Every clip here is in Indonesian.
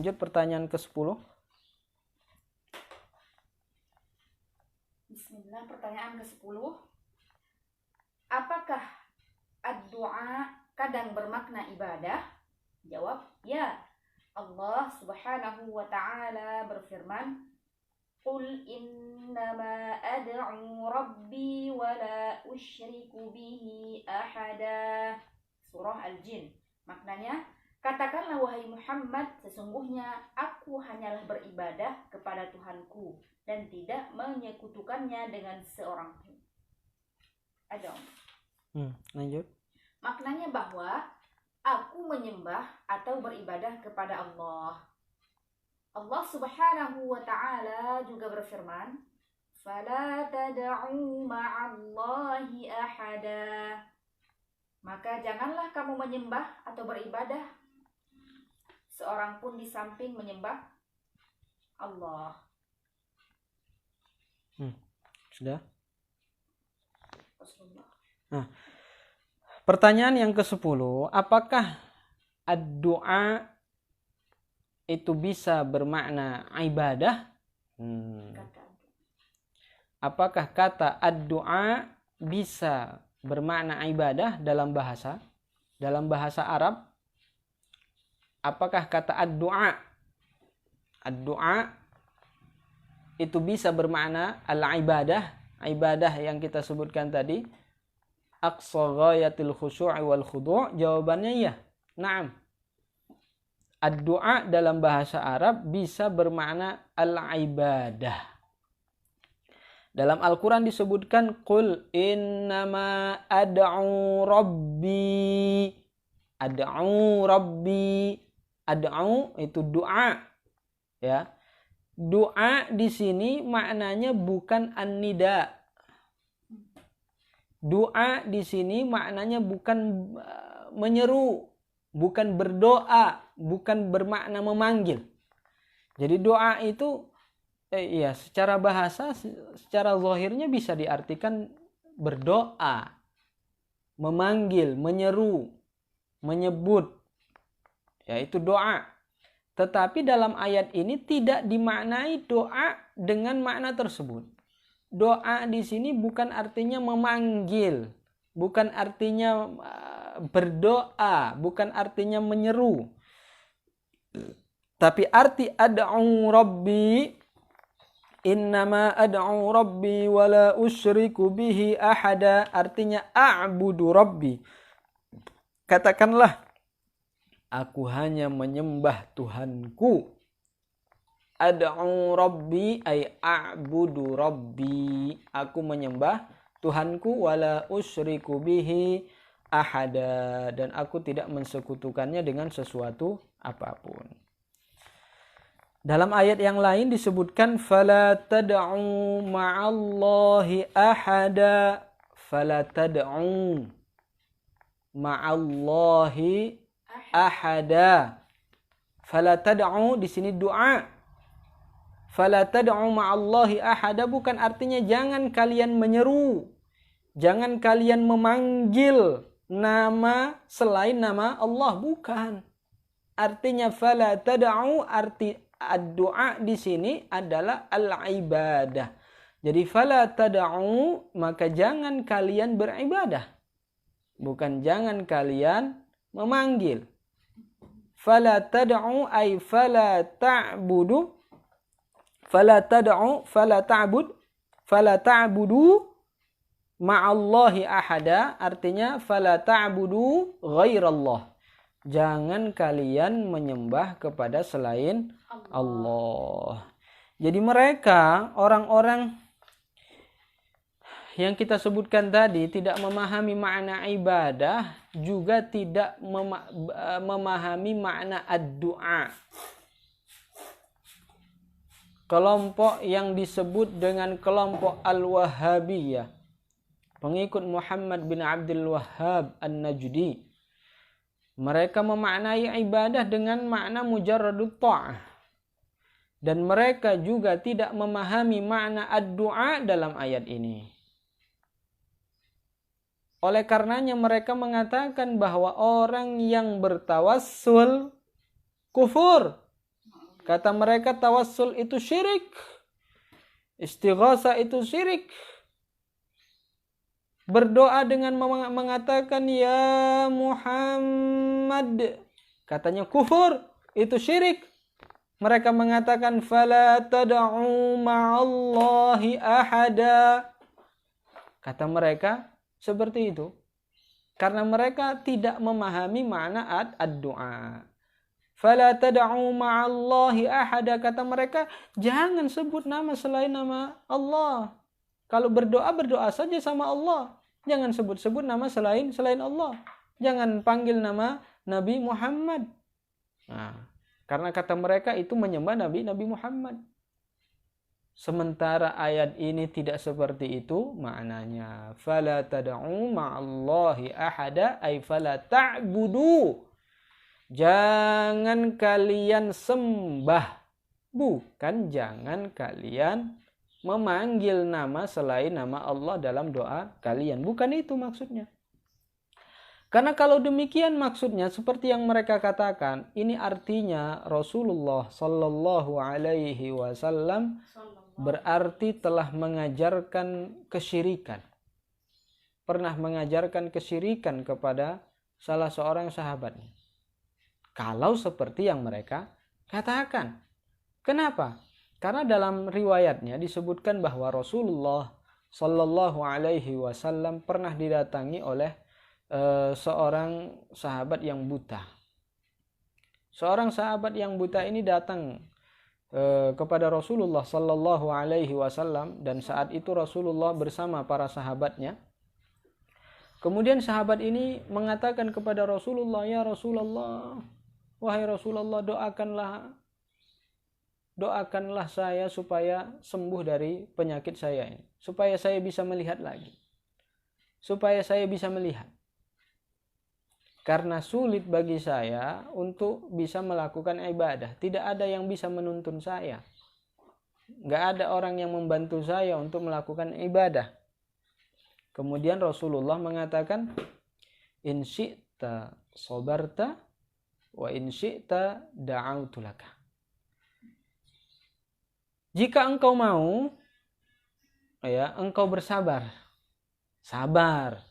lanjut pertanyaan ke-10. Bismillah, pertanyaan ke-10. Apakah ad-du'a kadang bermakna ibadah? Jawab, ya. Allah Subhanahu wa ta'ala berfirman, Qul innama ad'u rabbi wa la usyriku bihi ahada. Surah Al-Jin. Maknanya, katakanlah wahai Muhammad, sesungguhnya aku hanyalah beribadah kepada Tuhanku dan tidak menyekutukannya dengan seorang pun. Ada. Lanjut. Maknanya bahwa aku menyembah atau beribadah kepada Allah. Allah Subhanahu wa ta'ala juga berfirman, "Fala tad'u ma'allahi ahada." Maka janganlah kamu menyembah atau beribadah seorang pun di samping menyembah Allah. Sudah? Rasulullah. Nah, pertanyaan yang ke-10, apakah ad-du'a itu bisa bermakna ibadah? Apakah kata ad-du'a bisa bermakna ibadah dalam bahasa Arab? Apakah kata ad-du'a itu bisa bermakna al-ibadah, ibadah yang kita sebutkan tadi, aqsa ghayatil khusyu'i wal khudu'? Jawabannya ya, na'am. Ad-du'a dalam bahasa Arab bisa bermakna al-ibadah. Dalam Al-Quran disebutkan, Qul innama ad'u rabbi. Ad'u rabbi. Ad'u itu doa. Ya. Doa di sini maknanya bukan an-nida. Doa di sini maknanya bukan menyeru, bukan berdoa, bukan bermakna memanggil. Jadi doa itu secara bahasa, secara zahirnya bisa diartikan berdoa, memanggil, menyeru, menyebut. Yaitu doa. Tetapi dalam ayat ini tidak dimaknai doa dengan makna tersebut. Doa di sini bukan artinya memanggil, bukan artinya berdoa, bukan artinya menyeru. Tapi arti ad'u rabbi, innama ad'u rabbi wa la usyriku bihi ahada, artinya a'budu rabbi. Katakanlah, aku hanya menyembah Tuhanku. Ad'u rabbi ay a'budu rabbi, aku menyembah Tuhanku, wala usyriku bihi ahada, dan aku tidak mensekutukannya dengan sesuatu apapun. Dalam ayat yang lain disebutkan, fala tad'u ma'allahi ahada. Fala tad'u ma'allahi ahada. Fala tad'u di sini doa. Fala tad'u ma'allahi ahada bukan artinya jangan kalian menyeru, jangan kalian memanggil nama selain nama Allah, bukan. Artinya fala tad'u, arti ad-du'a di sini adalah al-ibadah. Jadi fala tad'u, maka jangan kalian beribadah, bukan jangan kalian memanggil. Fala tad'u ay fala ta'budu. Fala tad'u, fala ta'bud, fala ta'budu ma'allahi ahada, artinya fala ta'budu ghairallah. Jangan kalian menyembah kepada selain Allah. Jadi mereka, orang-orang yang kita sebutkan tadi, tidak memahami makna ibadah, juga tidak memahami makna ad-du'a. Kelompok yang disebut dengan kelompok Al-Wahhabiyah, pengikut Muhammad bin Abdul Wahhab An-Najdi, mereka memaknai ibadah dengan makna mujarradut ta'ah. Dan mereka juga tidak memahami makna ad-du'a dalam ayat ini. Oleh karenanya mereka mengatakan bahwa orang yang bertawassul kufur. Kata mereka tawassul itu syirik. Istighatsah itu syirik. Berdoa dengan mengatakan ya Muhammad, katanya kufur, itu syirik. Mereka mengatakan fala tad'u ma'allahi ahada. Kata mereka seperti itu. Karena mereka tidak memahami makna ad-du'a. Fala tad'u ma'allahi ahada, kata mereka, jangan sebut nama selain nama Allah. Kalau berdoa, berdoa saja sama Allah. Jangan sebut-sebut nama selain Allah. Jangan panggil nama Nabi Muhammad. Nah, karena kata mereka itu menyembah Nabi Muhammad. Sementara ayat ini tidak seperti itu maknanya. Fala tad'u ma'allahi ahada ay fala ta'budu. Jangan kalian sembah. Bukan jangan kalian memanggil nama selain nama Allah dalam doa kalian. Bukan itu maksudnya. Karena kalau demikian maksudnya seperti yang mereka katakan, ini artinya Rasulullah Sallallahu Alaihi Wasallam berarti telah mengajarkan kesyirikan. Pernah mengajarkan kesyirikan kepada salah seorang sahabatnya. Kalau seperti yang mereka katakan. Kenapa? Karena dalam riwayatnya disebutkan bahwa Rasulullah Sallallahu Alaihi Wasallam pernah didatangi oleh seorang sahabat yang buta. Seorang sahabat yang buta ini datang kepada Rasulullah Sallallahu Alaihi Wasallam dan saat itu Rasulullah bersama para sahabatnya. Kemudian sahabat ini mengatakan kepada Rasulullah, ya Rasulullah, wahai Rasulullah, doakanlah saya supaya sembuh dari penyakit saya ini, supaya saya bisa melihat lagi, supaya saya bisa melihat. Karena sulit bagi saya untuk bisa melakukan ibadah. Tidak ada yang bisa menuntun saya. Nggak ada orang yang membantu saya untuk melakukan ibadah. Kemudian Rasulullah mengatakan, in syi'ta sabarta wa in syi'ta da'autu laka. Jika engkau mau, ya, engkau bersabar. Sabar.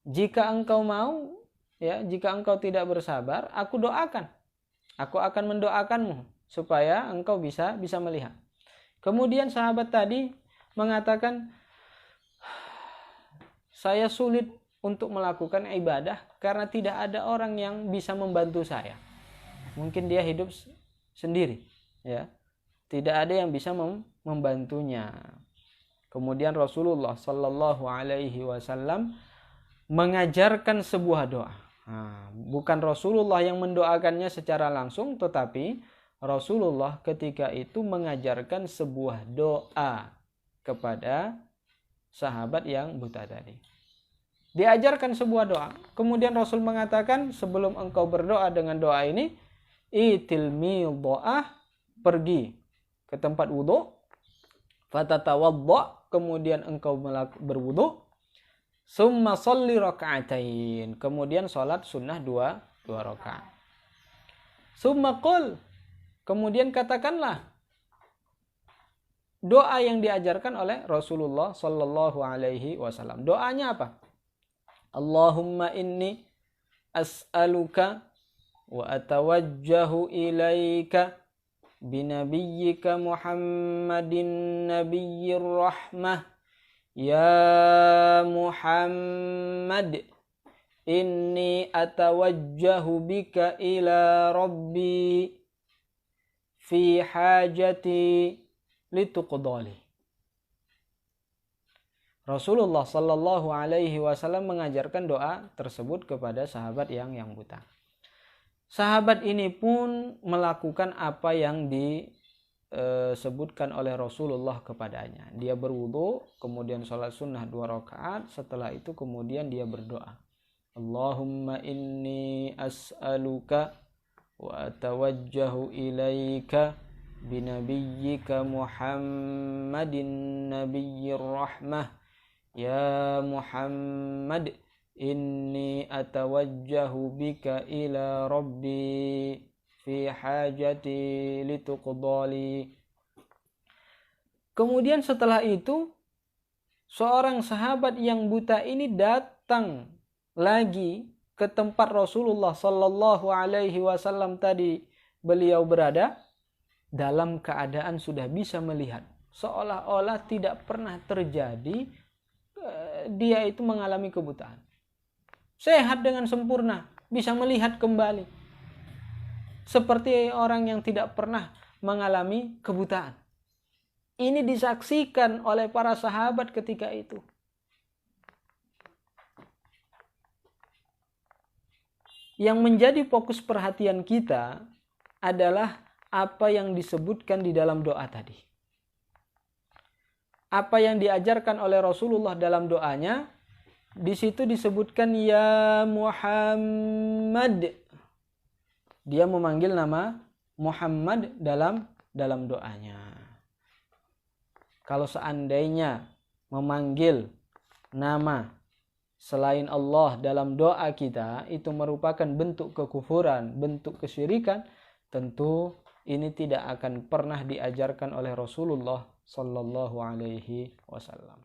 Jika engkau mau, ya, jika engkau tidak bersabar, aku doakan. Aku akan mendoakanmu supaya engkau bisa melihat. Kemudian sahabat tadi mengatakan, saya sulit untuk melakukan ibadah karena tidak ada orang yang bisa membantu saya. Mungkin dia hidup sendiri, ya. Tidak ada yang bisa membantunya. Kemudian Rasulullah Sallallahu Alaihi Wasallam mengajarkan sebuah doa. Bukan Rasulullah yang mendoakannya secara langsung, tetapi Rasulullah ketika itu mengajarkan sebuah doa kepada sahabat yang buta tadi. Diajarkan sebuah doa. Kemudian Rasul mengatakan, sebelum engkau berdoa dengan doa ini, itil midha'ah, pergi ke tempat wudu, fatatawadda, kemudian engkau berwudu, summa sholli raka'atain, kemudian salat sunnah dua rakaat. Summa qul, kemudian katakanlah doa yang diajarkan oleh Rasulullah Sallallahu Alaihi Wasallam. Doanya apa? Allahumma inni as'aluka wa atawajjahu ilaika binabiyyika Muhammadin nabiyyir rahmah. Ya Muhammad, inni atawajjahu bika ila Rabbi fi hajati lituqdali. Rasulullah Sallallahu Alaihi Wasallam mengajarkan doa tersebut kepada sahabat yang buta. Sahabat ini pun melakukan apa yang disebutkan oleh Rasulullah kepadanya. Dia berwudu, kemudian sholat sunnah 2 rakaat. Setelah itu kemudian dia berdoa, Allahumma inni as'aluka wa atawajjahu ilaika binabiyyika Muhammadin nabiyyir rahmah. Ya Muhammad, inni atawajjahu bika ila Rabbi fi hajati lituqdali. Kemudian setelah itu seorang sahabat yang buta ini datang lagi ke tempat Rasulullah sallallahu alaihi wasallam tadi beliau berada, dalam keadaan sudah bisa melihat, seolah-olah tidak pernah terjadi dia itu mengalami kebutaan. Sehat dengan sempurna, bisa melihat kembali. Seperti orang yang tidak pernah mengalami kebutaan. Ini disaksikan oleh para sahabat ketika itu. Yang menjadi fokus perhatian kita adalah apa yang disebutkan di dalam doa tadi. Apa yang diajarkan oleh Rasulullah dalam doanya, di situ disebutkan ya Muhammad. Dia memanggil nama Muhammad dalam doanya. Kalau seandainya memanggil nama selain Allah dalam doa kita, itu merupakan bentuk kekufuran, bentuk kesyirikan, tentu ini tidak akan pernah diajarkan oleh Rasulullah sallallahu alaihi wasallam.